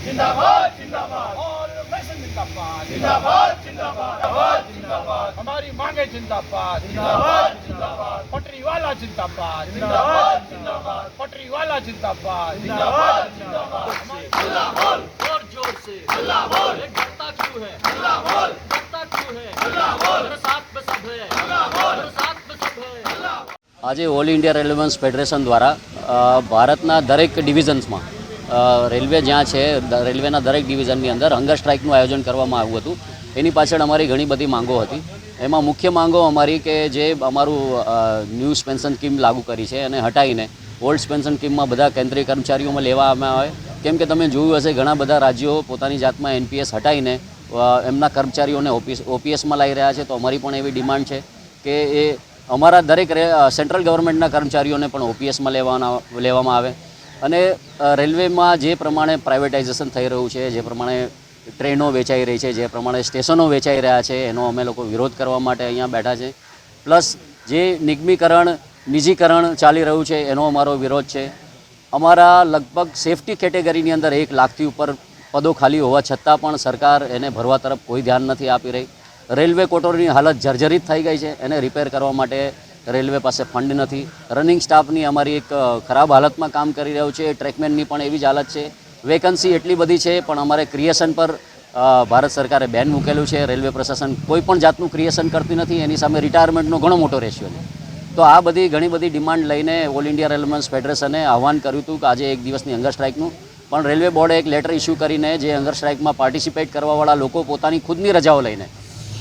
जिंदाबाद जिंदाबाद और नेशन जिंदाबाद जिंदाबाद जिंदाबाद जिंदाबाद हमारी मांगे जिंदाबाद जिंदाबाद जिंदाबाद पटरी वाला जिंदाबाद जिंदाबाद जिंदाबाद पटरी वाला जिंदाबाद जिंदाबाद जिंदाबाद अल्लाह बोल और जोर से अल्लाह बोल ये डरता क्यों है अल्लाह बोल डरता क्यों है अल्लाह बोल मेरे साथ में सब है अल्लाह बोल मेरे साथ में सब है આજે ઓલ ઇન્ડિયા રેલવે ફેડરેશન દ્વારા ભારતના દરેક ડિવિઝન્સમાં રેલવે જ્યાં છે રેલવેના દરેક ડિવિઝનની અંદર હંગર સ્ટ્રાઇકનું આયોજન કરવામાં આવ્યું હતું. એની પાછળ અમારી ઘણી બધી માંગો હતી. એમાં મુખ્ય માંગો અમારી કે જે અમારું ન્યૂઝ પેન્શન સ્કીમ લાગુ કરી છે અને હટાવીને ઓલ્ડ પેન્શન સ્કીમમાં બધા કેન્દ્રીય કર્મચારીઓમાં લેવામાં આવે. કેમ કે તમે જોયું હશે ઘણા બધા રાજ્યો પોતાની જાતમાં એનપીએસ હટાવીને એમના કર્મચારીઓને ઓપીએસમાં લાવી રહ્યા છે. તો અમારી પણ એવી ડિમાન્ડ છે કે એ અમારા દરેક સેન્ટ્રલ ગવર્મેન્ટના કર્મચારીઓને પણ ઓપીએસમાં લેવામાં આવે. અને રેલવેમાં જે પ્રમાણે પ્રાઇવેટાઇઝેશન થઈ રહ્યું છે, જે પ્રમાણે ટ્રેનો વેચાઈ રહી છે, જે પ્રમાણે સ્ટેશનો વેચાઈ રહ્યા છે, એનો અમે લોકો વિરોધ કરવા માટે અહીંયા બેઠા છે. પ્લસ જે નિગમીકરણ નિજીકરણ ચાલી રહ્યું છે એનો અમારો વિરોધ છે. અમારા લગભગ સેફટી કેટેગરીની અંદર 1 લાખથી ઉપર પદો ખાલી હોવા છતાં પણ સરકાર એને ભરવા તરફ કોઈ ધ્યાન નથી આપી રહી. રેલવે કોટોરની હાલત જર્જરિત થઈ ગઈ છે. એને રિપેર કરવા માટે રેલવે પાસે ફંડ નથી. રનિંગ સ્ટાફની અમારી એક ખરાબ હાલતમાં કામ કરી રહ્યું છે. ટ્રેકમેનની પણ એવી જ હાલત છે. વેકન્સી એટલી બધી છે પણ અમારે ક્રિએશન પર ભારત સરકારે બેન મૂકેલું છે. રેલવે પ્રશાસન કોઈ પણ જાતનું ક્રિએશન કરતી નથી. એની સામે રિટાયરમેન્ટનો ઘણો મોટો રેશિયો છે. તો આ બધી ઘણી બધી ડિમાન્ડ લઈને ઓલ ઇન્ડિયા રેલવે ફેડરેશને આહવાન કર્યું હતું કે આજે 1 દિવસની હંગર સ્ટ્રાઇકનું. પણ રેલવે બોર્ડે એક લેટર ઇસ્યુ કરીને જે હંગર સ્ટ્રાઇકમાં પાર્ટિસિપેટ કરવાવાળા લોકો પોતાની ખુદની રજાઓ લઈને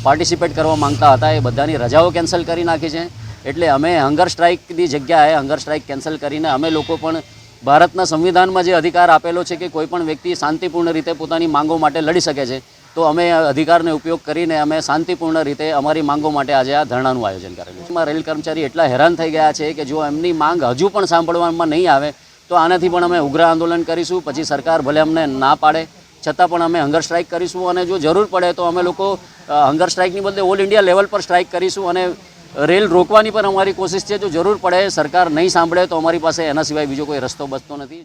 પાર્ટિસિપેટ કરવા માંગતા હતા એ બધાની રજાઓ કેન્સલ કરી નાખી છે. એટલે અમે હંગર સ્ટ્રાઇકની જગ્યાએ હંગર સ્ટ્રાઇક કેન્સલ કરીને અમે લોકો પણ ભારતના સંવિધાનમાં જે અધિકાર આપેલો છે કે કોઈ પણ વ્યક્તિ શાંતિપૂર્ણ રીતે પોતાની માંગો માટે લડી શકે છે, તો અમે અધિકારને ઉપયોગ કરીને અમે શાંતિપૂર્ણ રીતે અમારી માંગો માટે આજે આ ધરણાનું આયોજન કરેલું છે. રેલ કર્મચારી એટલા હેરાન થઈ ગયા છે કે જો એમની માંગ હજુ પણ સાંભળવામાં નહીં આવે તો આનાથી પણ અમે ઉગ્ર આંદોલન કરીશું. પછી સરકાર ભલે અમને ના પાડે છતાં પણ અમે હંગર સ્ટ્રાઇક કરીશું. અને જો જરૂર પડે તો અમે લોકો હંગર સ્ટ્રાઇકની બદલે ઓલ ઇન્ડિયા લેવલ પર સ્ટ્રાઇક કરીશું. અને રેલ રોકવાની પણ અમારી કોશિશ છે. જો જરૂર પડે સરકાર નહીં સાંભળે તો અમારી પાસે એના સિવાય બીજો કોઈ રસ્તો બચતો નથી.